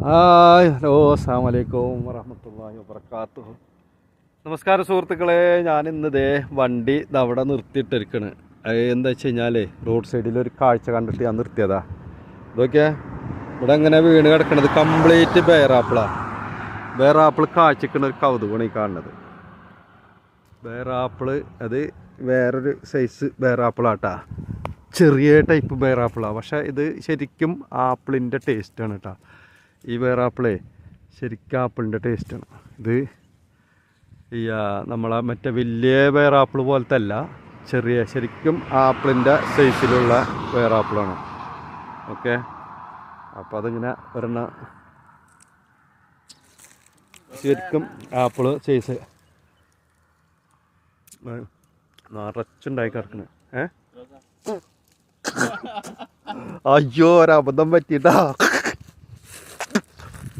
Hi hello അസ്സലാമു അലൈക്കും വറഹ്മത്തുള്ളാഹി വബറകാതുഹു. നമസ്കാരം സുഹൃത്തുക്കളെ, ഞാനിന്നതേ വണ്ടി അവിടെ നിർത്തിയിട്ടിരിക്കണ്. എന്താ വെച്ച് കഴിഞ്ഞാൽ റോഡ് സൈഡിൽ ഒരു കാഴ്ച കണ്ടിട്ട് ഞാൻ നിർത്തിയതാ. ഇതൊക്കെ ഇവിടെ ഇങ്ങനെ വീണ് കിടക്കണത് കംപ്ലീറ്റ് ബേറാപ്പിളാണ്. ബേറാപ്പിൾ കാഴ്ചക്കുന്ന ഒരു കൗതുകമാണ് ഈ കാണുന്നത്. ബേറാപ്പിള് അത് വേറൊരു സൈസ് ബേറാപ്പിളാട്ടാ, ചെറിയ ടൈപ്പ് ബേറാപ്പിളാണ്. പക്ഷേ ഇത് ശരിക്കും ആപ്പിളിൻ്റെ ടേസ്റ്റാണ് കേട്ടോ. ഈ ബേറാപ്പിളേ ശരിക്കും ആപ്പിളിൻ്റെ ടേസ്റ്റാണ്. ഇത് ഈ നമ്മളെ മറ്റേ വലിയ ബേറാപ്പിൾ പോലത്തെ അല്ല, ചെറിയ ശരിക്കും ആപ്പിളിൻ്റെ സൈസിലുള്ള ബേറാപ്പിളാണ്. ഓക്കെ, അപ്പോൾ അതിങ്ങനെ ഒരെണ്ണം ശരിക്കും ആപ്പിള് സൈസ് നിറച്ചുണ്ടായി കിടക്കണേ. അയ്യോ, ഒരബദ്ധം പറ്റിയിട്ടാ,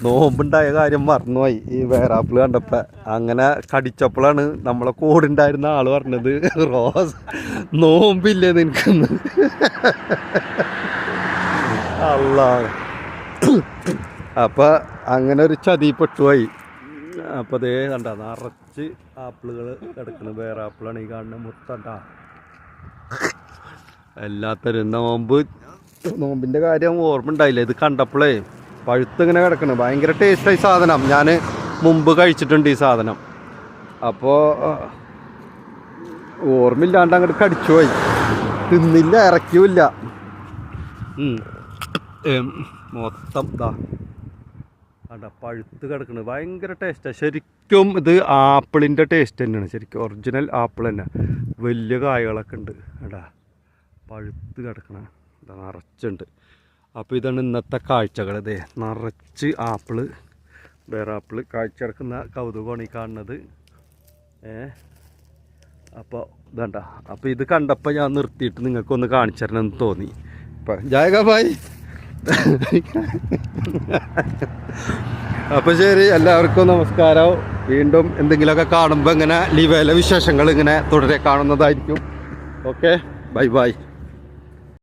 നോമ്പുണ്ടായ കാര്യം മറന്നുപോയി. ഈ വേറാപ്പിൾ കണ്ടപ്പോൾ അങ്ങനെ കടിച്ചപ്പോഴാണ് നമ്മളെ കൂടെ ആൾ പറഞ്ഞത്, റോസ് നോമ്പില്ലേ നിനക്കെന്ന്. അല്ല, അപ്പം അങ്ങനെ ഒരു ചതിപ്പെട്ടുപോയി. അപ്പോൾ അതേ കണ്ട നിറച്ച് ആപ്പിളുകൾ കിടക്കണം. വേറാപ്പിളാണ് ഈ കാണുന്ന മുത്തണ്ട. എല്ലാത്തരും നോമ്പിൻ്റെ കാര്യം ഓർമ്മ ഉണ്ടായില്ല. ഇത് കണ്ടപ്പോഴേ പഴുത്തിങ്ങനെ കിടക്കണം. ഭയങ്കര ടേസ്റ്റായി സാധനം. ഞാൻ മുമ്പ് കഴിച്ചിട്ടുണ്ട് ഈ സാധനം. അപ്പോൾ ഓർമ്മയില്ലാണ്ട് അങ്ങോട്ട് കടിച്ചു പോയി. തിന്നില്ല, ഇറക്കിയില്ല. മൊത്തം ഇതാ അടാ പഴുത്ത് കിടക്കുന്നത്. ഭയങ്കര ടേസ്റ്റാണ് ശരിക്കും. ഇത് ആപ്പിളിൻ്റെ ടേസ്റ്റ് തന്നെയാണ് ശരിക്കും, ഒറിജിനൽ ആപ്പിൾ തന്നെ. വലിയ കായകളൊക്കെ ഉണ്ട് എടാ, പഴുത്ത് കിടക്കണ ഇതാ നിറച്ചുണ്ട്. അപ്പോൾ ഇതാണ് ഇന്നത്തെ കാഴ്ചകൾ. ഇതേ നിറച്ച് ആപ്പിള്, ബേറാപ്പിള് കാഴ്ച കിടക്കുന്ന കൗതുകമാണ് ഈ കാണുന്നത്. അപ്പോൾ ഇതണ്ട. അപ്പോൾ ഇത് കണ്ടപ്പോൾ ഞാൻ നിർത്തിയിട്ട് നിങ്ങൾക്കൊന്ന് കാണിച്ചു തരണമെന്ന് തോന്നി. ഇപ്പം ജായക ഭായ്. അപ്പോൾ ശരി, എല്ലാവർക്കും നമസ്കാരം. വീണ്ടും എന്തെങ്കിലുമൊക്കെ കാണുമ്പോൾ ഇങ്ങനെ ലീവേലെ വിശേഷങ്ങൾ ഇങ്ങനെ തുടരെ കാണുന്നതായിരിക്കും. Okay, bye bye.